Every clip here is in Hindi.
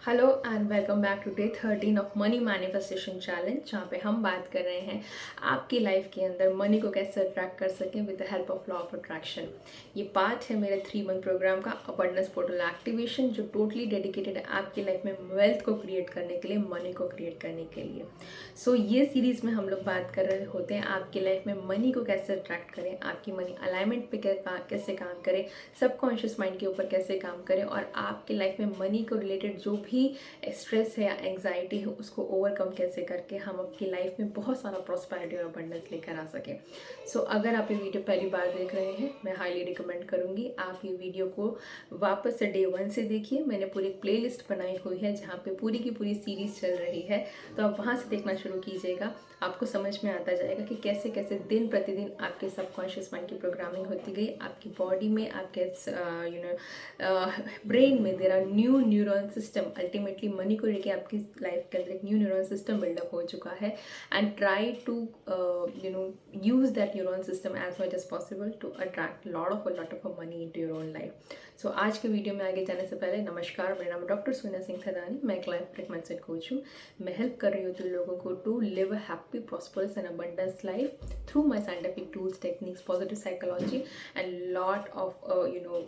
Hello and welcome back to day 13 of money manifestation challenge, जहाँ पे हम बात कर रहे हैं आपकी लाइफ के अंदर मनी को कैसे अट्रैक्ट कर सकें with the help of law of attraction. ये पार्ट है मेरे 3 मंथ प्रोग्राम का अबंडेंस पोर्टल एक्टिवेशन, जो टोटली डेडिकेटेड है आपकी लाइफ में वेल्थ को क्रिएट करने के लिए, मनी को क्रिएट करने के लिए। सो ये सीरीज में हम लोग बात कर रहे होते हैं आपकी लाइफ में मनी को कैसे अट्रैक्ट करें, आपकी मनी अलाइनमेंट पे कैसे काम करें, सबकॉन्शियस माइंड के ऊपर कैसे काम करें, और आपकी लाइफ में मनी को रिलेटेड जो भी स्ट्रेस है या एंग्जाइटी है उसको ओवरकम कैसे करके हम अपनी लाइफ में बहुत सारा प्रॉस्पेरिटी और अबंडेंस लेकर आ सकें। सो अगर आप ये वीडियो पहली बार देख रहे हैं, मैं हाईली रिकमेंड करूँगी आप ये वीडियो को वापस से डे 1 से देखिए। मैंने पूरी प्लेलिस्ट बनाई हुई है जहाँ पे पूरी की पूरी सीरीज़ चल रही है, तो आप वहाँ से देखना शुरू कीजिएगा। आपको समझ में आता जाएगा कि कैसे कैसे दिन प्रतिदिन आपके सबकॉन्शियस माइंड की प्रोग्रामिंग होती गई, आपकी बॉडी में, आपके ब्रेन में there are new neuron system. Ultimately money को लेके आपकी लाइफ के अंदर एक न्यू न्यूरॉन सिस्टम बिल्डअप हो चुका है, and try to use that neuron system as much as possible to attract lot of money into your own life. So आज के वीडियो में आगे जाने से पहले नमस्कार, मेरा नाम डॉक्टर सोनिया सिंह थदानी, मैं एक लाइफ माइंडसेट कोच हूँ। मैं हेल्प कर रही हूँ तुम लोगों को to live a happy, prosperous and abundance life through my scientific tools, techniques, positive psychology and lot of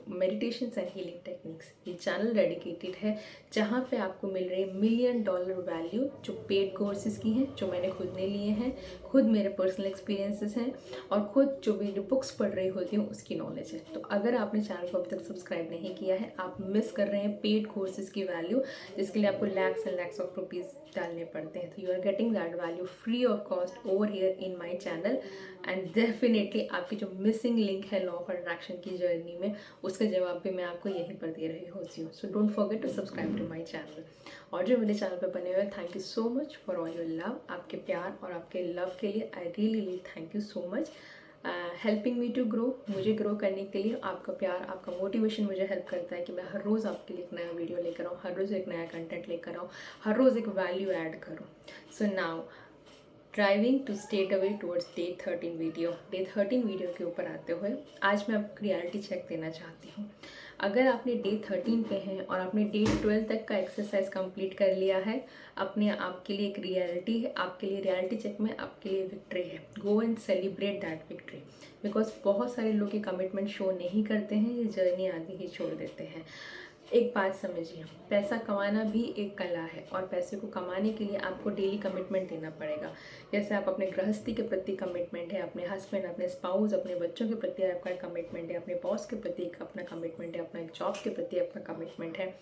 meditations and healing techniques. ये चैनल डेडिकेटेड है जहाँ पे आपको मिल रही $1 मिलियन वैल्यू, जो पेड कोर्सेज की हैं, जो मैंने खुद ने लिए हैं, खुद मेरे पर्सनल एक्सपीरियंसेस हैं, और खुद जो भी बुक्स पढ़ रही होती हूँ उसकी नॉलेज है। तो अगर आपने चैनल को अभी तक सब्सक्राइब नहीं किया है, आप मिस कर रहे हैं पेड कोर्सेज की वैल्यू, जिसके लिए आपको lakhs and lakhs of rupees डालने पड़ते हैं। तो you are getting that value free of cost over here in my channel, and definitely आपकी जो मिसिंग लिंक है लॉ ऑफ अट्रैक्शन की जर्नी में, उसका जवाब भी मैं आपको यहीं पर दे रही होती हूँ। So don't forget to subscribe to my channel. और जो मेरे चैनल पर बने हुए, thank you so much for all your love. आपके प्यार और आपके लव के लिए I really thank you so much, helping me to grow. मुझे ग्रो करने के लिए आपका प्यार, आपका मोटिवेशन मुझे हेल्प करता है कि मैं हर रोज़ आपके लिए एक नया वीडियो लेकर आऊँ, हर रोज़ एक नया कंटेंट लेकर आऊँ, हर रोज़ एक वैल्यू ऐड करूँ। So now driving to straight away towards day 13 video. Day 13 video के ऊपर आते हुए आज मैं आपको रियलिटी चेक देना चाहती हूँ। अगर आपने डे 13 पे हैं और आपने डे 12 तक का एक्सरसाइज कंप्लीट कर लिया है, अपने आप के लिए एक रियलिटी है, आपके लिए रियलिटी चेक में आपके लिए विक्ट्री है। Go and celebrate that victory, because बहुत सारे लोग ये कमिटमेंट शो नहीं करते हैं, ये जर्नी आदि ही छोड़ देते हैं। एक बात समझिए, पैसा कमाना भी एक कला है, और पैसे को कमाने के लिए आपको डेली कमिटमेंट देना पड़ेगा। जैसे आप अपने गृहस्थी के प्रति कमिटमेंट है, अपने हस्बैंड, अपने स्पाउस, अपने बच्चों के प्रति आपका कमिटमेंट है, अपने बॉस के प्रति एक अपना कमिटमेंट है, अपना जॉब के प्रति अपना कमिटमेंट है।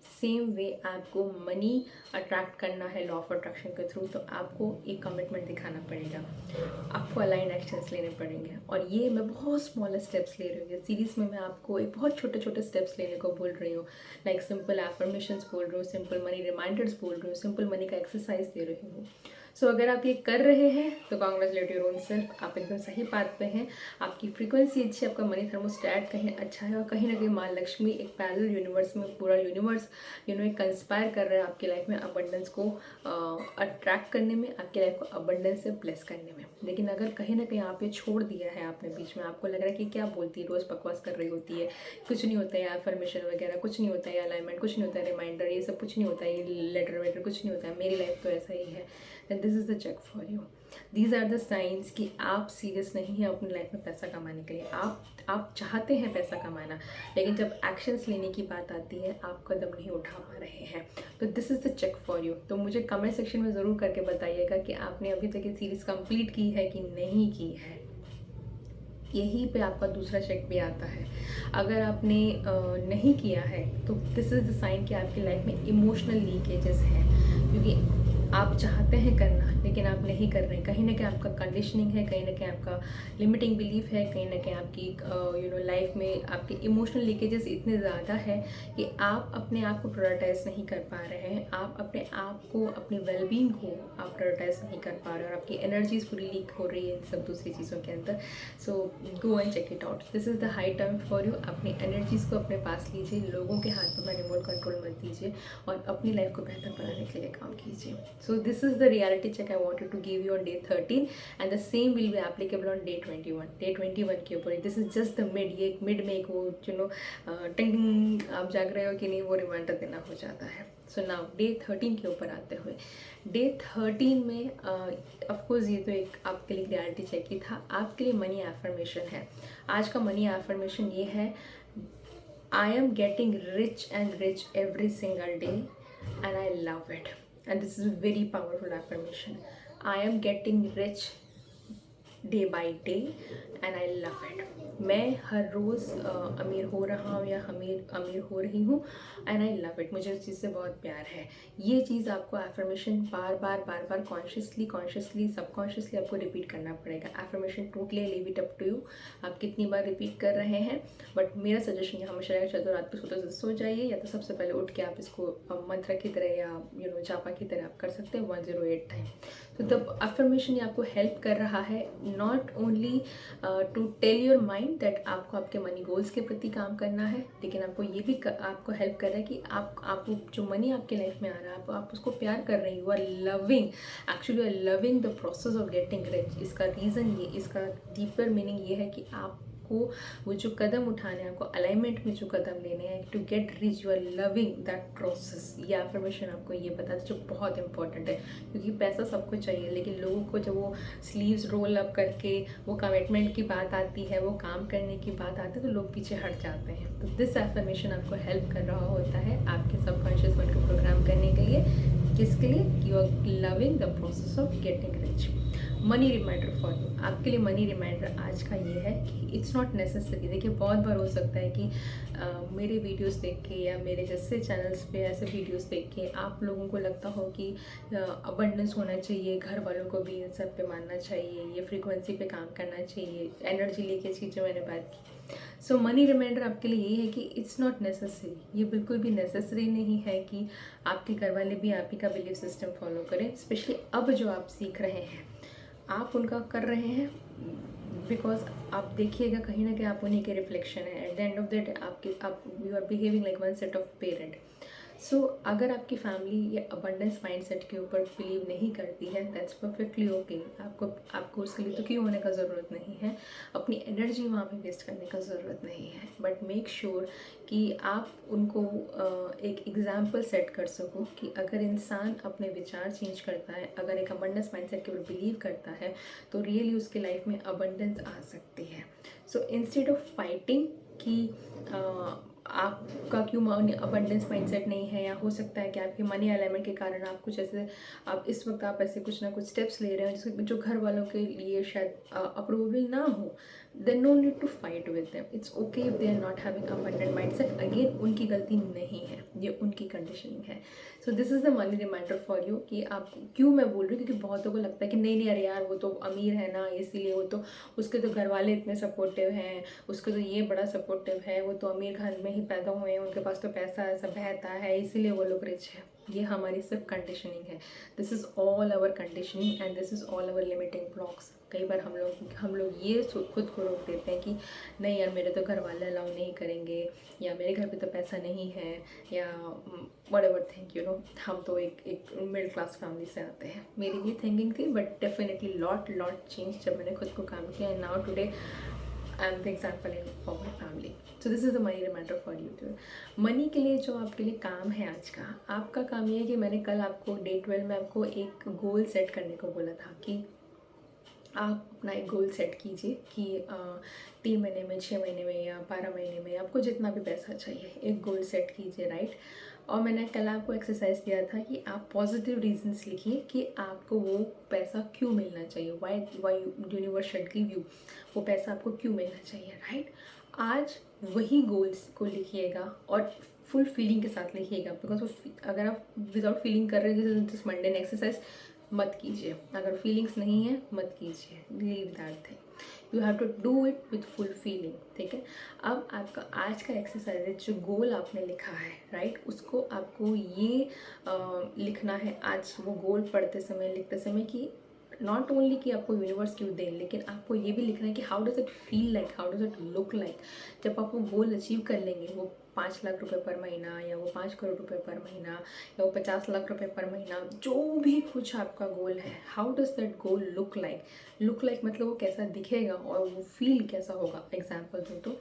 सेम वे आपको मनी अट्रैक्ट करना है लॉ ऑफ अट्रैक्शन के थ्रू, तो आपको एक कमिटमेंट दिखाना पड़ेगा, आपको अलाइन एक्शंस लेने पड़ेंगे। और ये मैं बहुत स्मॉल स्टेप्स ले रही हूँ सीरीज़ में, मैं आपको एक बहुत छोटे छोटे स्टेप्स लेने को बोल रही हूँ। लाइक सिंपल एफर्मेशंस बोल रही हूँ, सिंपल मनी रिमाइंडर्स बोल रही हूँ, सिंपल मनी का एक्सरसाइज दे रही हूँ। सो अगर आप ये कर रहे हैं तो कॉन्ग्रेचुलेट योर ओन सेल्फ, आप एकदम सही बात पे हैं। आपकी फ्रीक्वेंसी अच्छी है, आपका मनी थर्मोस्टैट कहीं अच्छा है, और कहीं ना कहीं माँ लक्ष्मी एक पैरेलल यूनिवर्स में, पूरा यूनिवर्स एक कंस्पायर कर रहा है आपकी लाइफ में अबंडेंस को अट्रैक्ट करने में, आपकी लाइफ को अबंडेंस से ब्लेस करने में। लेकिन अगर कहीं ना कहीं आप ये छोड़ दिया है आपने बीच में, आपको लग रहा है कि क्या बोलती है, रोज़ बकवास कर रही होती है, कुछ नहीं होता है, एफर्मेशन वगैरह कुछ नहीं होता है, अलाइनमेंट कुछ नहीं होता है, रिमाइंडर ये सब कुछ नहीं होता है, ये लेटर वेटर कुछ नहीं होता है, मेरी लाइफ तो ऐसा ही है, then this is the check for you. These are the science कि आप सीरियस नहीं हैं अपनी लाइफ में पैसा कमाने के लिए। आप चाहते हैं पैसा कमाना, लेकिन जब एक्शंस लेने की बात आती है आप कदम नहीं उठा पा रहे हैं। तो this is the check for you. तो मुझे कमेंट सेक्शन में ज़रूर करके बताइएगा कि आपने अभी तक ये सीरीज़ कंप्लीट की है कि नहीं की है। यहीं पे आपका दूसरा चेक भी आता है। अगर आपने नहीं किया है तो दिस इज़ द साइन कि आपकी लाइफ में इमोशनल लीकेजेस हैं, क्योंकि आप चाहते हैं करना लेकिन आप नहीं कर रहे हैं। कहीं ना कहीं आपका कंडीशनिंग है, कहीं ना कहीं आपका लिमिटिंग बिलीफ है, कहीं ना कहीं आपकी लाइफ में आपके इमोशनल लीकेजेस इतने ज़्यादा है कि आप अपने आप को प्रायोरिटाइज नहीं कर पा रहे हैं, आप अपने आप को, अपनी वेलबींग को आप प्रायोरिटाइज नहीं कर पा रहे हैं, और आपकी एनर्जीज पूरी लीक हो रही है इन सब दूसरी चीज़ों के अंदर। So go and check it out, this is the high time for you. अपनी एनर्जीज़ को अपने पास लीजिए, लोगों के हाथ में रिमोट कंट्रोल मत दीजिए, और अपनी लाइफ को बेहतर बनाने के लिए काम कीजिए। So this is the reality check I wanted to give you on day 13, and the same will be applicable on day 21. Day 21 के ऊपर, this is just the mid, ये mid में एक वो टिंग आप जाग रहे हो कि नहीं वो रिमाइंडर देना हो जाता है. सो नाउ डे 13 के ऊपर आते हुए, डे 13 में ऑफकोर्स ये तो एक आपके लिए रियलिटी चेक ही था. आपके लिए मनी एफर्मेशन है. आज का मनी एफर्मेशन ये है, I am getting rich and rich every single day and I love it. And this is a very powerful affirmation. I am getting rich day by day and I love it. मैं हर रोज़ अमीर हो रहा हूँ या अमीर हो रही हूँ एंड आई लव इट. मुझे उस चीज़ से बहुत प्यार है. ये चीज़ आपको एफर्मेशन बार बार कॉन्शियसली सबकॉन्शियसली आपको रिपीट करना पड़ेगा. Affirmation totally leave it up to you, आप कितनी बार रिपीट कर रहे हैं. बट मेरा सजेशन ये हमेशा रहेगा, चलो रात को सोते सो जाइए, या तो सबसे पहले उठ के आप इसको मंत्र की तरह या जापा की तरह आप कर सकते हैं 108 टाइम. तो द एफर्मेशन ये आपको हेल्प कर रहा है not only to tell your mind that आपको आपके मनी गोल्स के प्रति काम करना है, लेकिन आपको ये भी आपको हेल्प कर रहा है कि आप जो मनी आपके लाइफ में आ रहा है आप उसको प्यार कर रहे हैं. You are loving, actually you are loving the process of getting rich. इसका रीज़न ये, इसका डीपर मीनिंग ये है कि आपको वो जो कदम उठाने हैं, आपको अलाइनमेंट में जो कदम लेने हैं to get rich, you are loving that process. ये एफर्मेशन आपको ये बताता है जो बहुत इंपॉर्टेंट है, क्योंकि पैसा सबको चाहिए, लेकिन लोगों को जब वो स्लीव्स रोल अप करके वो कमिटमेंट की बात आती है, वो काम करने की बात आती है, तो लोग पीछे हट जाते हैं. तो दिस एफर्मेशन आपको हेल्प कर रहा होता है आपके सबकॉन्शियस माइंड को प्रोग्राम करने के लिए. किसके लिए? You are loving the process of getting rich. Money reminder for you, आपके लिए मनी रिमाइंडर आज का ये है कि इट्स नॉट नेसेसरी. देखिए बहुत बार हो सकता है कि मेरे वीडियोस देख के या मेरे जैसे चैनल्स पे ऐसे वीडियोस देख के आप लोगों को लगता हो कि अबंडेंस होना चाहिए, घर वालों को भी इन सब पे मानना चाहिए, ये फ्रीक्वेंसी पे काम करना चाहिए, एनर्जी लीकेज की जो मैंने बात की. सो मनी रिमाइंडर आपके लिए ये है कि इट्स नॉट नेसेसरी. ये बिल्कुल भी नेसेसरी नहीं है कि आपके घर वाले भी आप ही का बिलीफ सिस्टम फॉलो करें. स्पेशली अब जो आप सीख रहे हैं आप उनका कर रहे हैं, बिकॉज आप देखिएगा कहीं ना कहीं आप उन्हीं के रिफ्लेक्शन है. At the end of the day आप you are behaving like one set of parent. So अगर आपकी फैमिली ये अबंडेंस माइंडसेट के ऊपर बिलीव नहीं करती है, दैट्स परफेक्टली ओके. आपको उसके लिए तो क्यों होने का ज़रूरत नहीं है, अपनी एनर्जी वहाँ पे वेस्ट करने का ज़रूरत नहीं है. बट मेक श्योर कि आप उनको एक एग्जाम्पल सेट कर सको कि अगर इंसान अपने विचार चेंज करता है, अगर एक अबंडेंस माइंडसेट के ऊपर बिलीव करता है, तो रियली उसके लाइफ में अबंडेंस आ सकती है. सो इंस्टेड ऑफ फाइटिंग कि आपका क्यों मनी अबंडेंस माइंडसेट नहीं है, या हो सकता है कि आपके मनी एलिमेंट के कारण आप कुछ ऐसे आप इस वक्त आप ऐसे कुछ ना कुछ स्टेप्स ले रहे हो जो घर वालों के लिए शायद अप्रूवेबल ना हो, then no need to fight with them. It's okay if they are not having abundant mindset. Again उनकी गलती नहीं है, ये उनकी कंडीशनिंग है. So this is the money reminder for you कि आप क्यों मैं बोल रही हूँ, क्योंकि बहुतों को लगता है कि नहीं अरे यार वो तो अमीर है ना, इसीलिए वो तो उसके तो घर वाले इतने सपोर्टिव हैं, उसके तो ये बड़ा सपोर्टिव है, वो तो अमीर घर में ही पैदा हुए हैं, उनके पास तो पैसा ऐसा बहता है, इसीलिए वो लोग रिच है. ये हमारी सिर्फ कंडीशनिंग है. This is all our conditioning and this is all our limiting blocks. कई बार हम लोग ये खुद को रोक देते हैं कि नहीं यार मेरे तो घर वाले अलाउ नहीं करेंगे, या मेरे घर पे तो पैसा नहीं है, या व्हाटएवर थिंक यू नो. हम तो एक मिडिल क्लास फैमिली से आते हैं. मेरी भी थिंकिंग थी, बट डेफिनेटली लॉट चेंज जब मैंने खुद को काम किया. And now today I am the example in for my family. So this is the money reminder for you. Money के लिए जो आपके लिए काम है आज का, आपका काम ये है कि मैंने कल आपको डे 12 में आपको एक गोल सेट करने को बोला था कि आप अपना एक गोल सेट कीजिए कि 3 महीने में, 6 महीने में या 12 महीने में आपको जितना भी पैसा चाहिए एक गोल सेट कीजिए, राइट. और मैंने कल आपको एक्सरसाइज दिया था कि आप पॉजिटिव रीजंस लिखिए कि आपको वो पैसा क्यों मिलना चाहिए, why universe should give you, वो पैसा आपको क्यों मिलना चाहिए, राइट. आज वही गोल्स को लिखिएगा और फुल फीलिंग के साथ लिखिएगा, बिकॉज अगर आप विदाउट फीलिंग कर रहे हैं दिस मंडे एक्सरसाइज मत कीजिए. अगर फीलिंग्स नहीं है मत कीजिए, leave that thing. You have to do it with full feeling, ठीक है. अब आपका आज का एक्सरसाइज जो गोल आपने लिखा है, राइट, उसको आपको ये लिखना है आज वो गोल पढ़ते समय, लिखते समय कि नॉट ओनली कि आपको यूनिवर्स क्यों दें, लेकिन आपको ये भी लिखना है कि how does it feel like, how does it look like. जब आप वो गोल अचीव कर लेंगे, वो 5 लाख रुपए पर महीना, या वो 5 करोड़ रुपए पर महीना, या वो 50 लाख रुपए पर महीना, जो भी कुछ आपका गोल है, how does that goal look like. Look like मतलब वो कैसा दिखेगा और वो फील कैसा होगा। एग्जाम्पल दूँ तो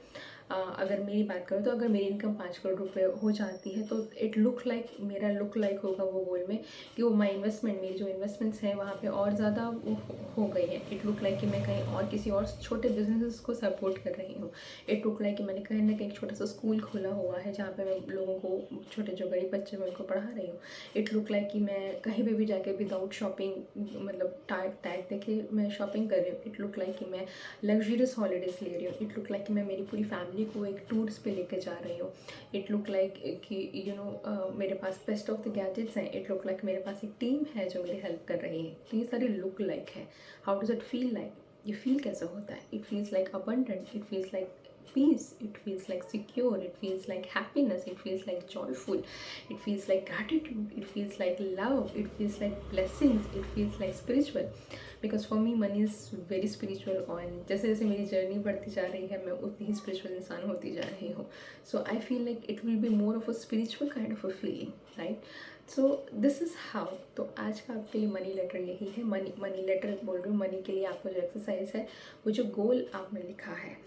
अगर मेरी बात करूँ तो अगर मेरी इनकम 5 करोड़ रुपए हो जाती है तो इट लुक लाइक, मेरा लुक लाइक होगा वो गोल में कि वो माई इन्वेस्टमेंट, मेरी जो इन्वेस्टमेंट्स हैं वहाँ पे और ज़्यादा हो गई है। इट लुक लाइक कि मैं कहीं और किसी और छोटे बिजनेसेस को सपोर्ट कर रही हूँ। इट लुक लाइक कि मैंने कहीं ना कहीं एक छोटा सा स्कूल खोला हुआ है जहाँ पे मैं लोगों को, छोटे जो गरीब बच्चे हैं उनको पढ़ा रही हूँ। इट लुक लाइक कि मैं कहीं पे भी जाके विदाउट शॉपिंग, मतलब टैग देखे मैं शॉपिंग कर रही हूँ। इट लुक लाइक कि मैं लग्जरियस हॉलीडेज़ ले रही हूँ। इट लुक लाइक कि मैं मेरी पूरी फैमिली को एक टूर्स पे लेके जा रही हूँ। इट लुक लाइक कि मेरे पास बेस्ट ऑफ द गैजेट्स हैं। इट लुक लाइक मेरे पास एक टीम है जो मेरी हेल्प कर रही है। तो ये सारे लुक लाइक है। How does it feel like, ये फील कैसा होता है। It feels like abundant, it feels like peace, it feels like secure, it feels like happiness, it feels like joyful, it feels like gratitude, it feels like love, it feels like blessings, it feels like spiritual. Because for me money is very spiritual, and जैसे जैसे मेरी जर्नी बढ़ती जा रही है मैं उतनी ही स्पिरिचुअल इंसान होती जा रही हूँ. So I feel like it will be more of a spiritual kind of a feeling, right. So this is how. तो आज का आपके लिए मनी लेटर यही है. मनी लेटर बोल रही हूँ. मनी के लिए आपको जो एक्सरसाइज है, वो जो गोल आपने लिखा है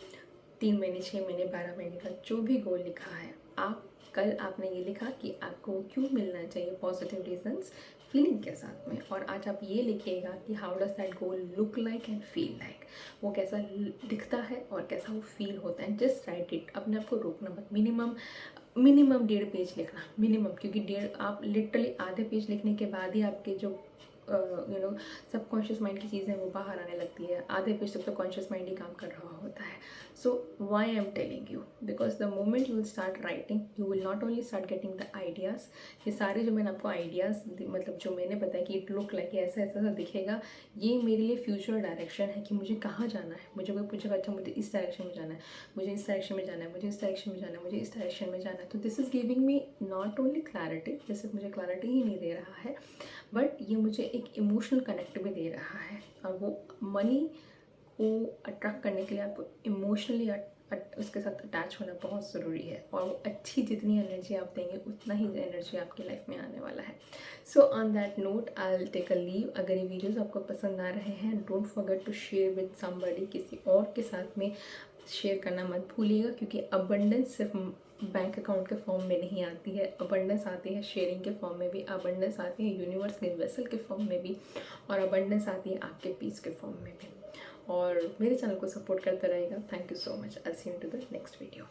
3 महीने, 6 महीने, 12 महीने का जो भी गोल लिखा है, आप कल आपने ये लिखा कि आपको क्यों मिलना चाहिए, पॉजिटिव रीजंस फीलिंग के साथ में. और आज आप ये लिखिएगा कि how does that goal look like and feel like. वो कैसा दिखता है और कैसा वो फील होता है. Just right it. अपने आप को रोकना मत. मिनिमम 1.5 पेज लिखना मिनिमम, क्योंकि आप लिटरली आधे पेज लिखने के बाद ही आपके जो सबकॉन्शियस माइंड की चीज़ें वो बाहर आने लगती है. आधे पेज तक तो कॉन्शियस माइंड ही काम कर रहा होता है. So why I am telling you, because the moment you will start writing, you will not only start getting the ideas. ये सारे जो मैंने आपको आइडियाज़, मतलब जो मैंने बताया कि इट लुक लाइक ऐसा ऐसा सा दिखेगा, ये मेरे लिए फ्यूचर डायरेक्शन है कि मुझे कहाँ जाना है. मुझे कोई पूछेगा अच्छा मुझे इस डायरेक्शन में जाना है, मुझे इस डायरेक्शन में जाना है, मुझे इस डायरेक्शन में जाना है, मुझे इस डायरेक्शन में जाना है. तो this is giving me not only clarity, जैसे मुझे क्लैरिटी ही नहीं दे रहा है, बट ये मुझे एक इमोशनल कनेक्ट भी दे रहा है. और वो मनी को अट्रैक्ट करने के लिए आपको इमोशनली उसके साथ अटैच होना बहुत ज़रूरी है. और वो अच्छी जितनी एनर्जी आप देंगे उतना ही एनर्जी आपकी लाइफ में आने वाला है. So on that note I will take a leave. अगर ये वीडियोज़ आपको पसंद आ रहे हैं, don't forget to share with somebody. किसी और के साथ में शेयर करना मत भूलिएगा, क्योंकि अबंडेंस सिर्फ बैंक अकाउंट के फॉर्म में नहीं आती है. अबंडेंस आती है शेयरिंग के फॉर्म में भी, अबंडेंस आती है यूनिवर्स के वेसल के फॉर्म में भी, और अबंडेंस आती है आपके पीस के फॉर्म में भी. और मेरे चैनल को सपोर्ट करते रहेगा. Thank you so much. I see you to the next video.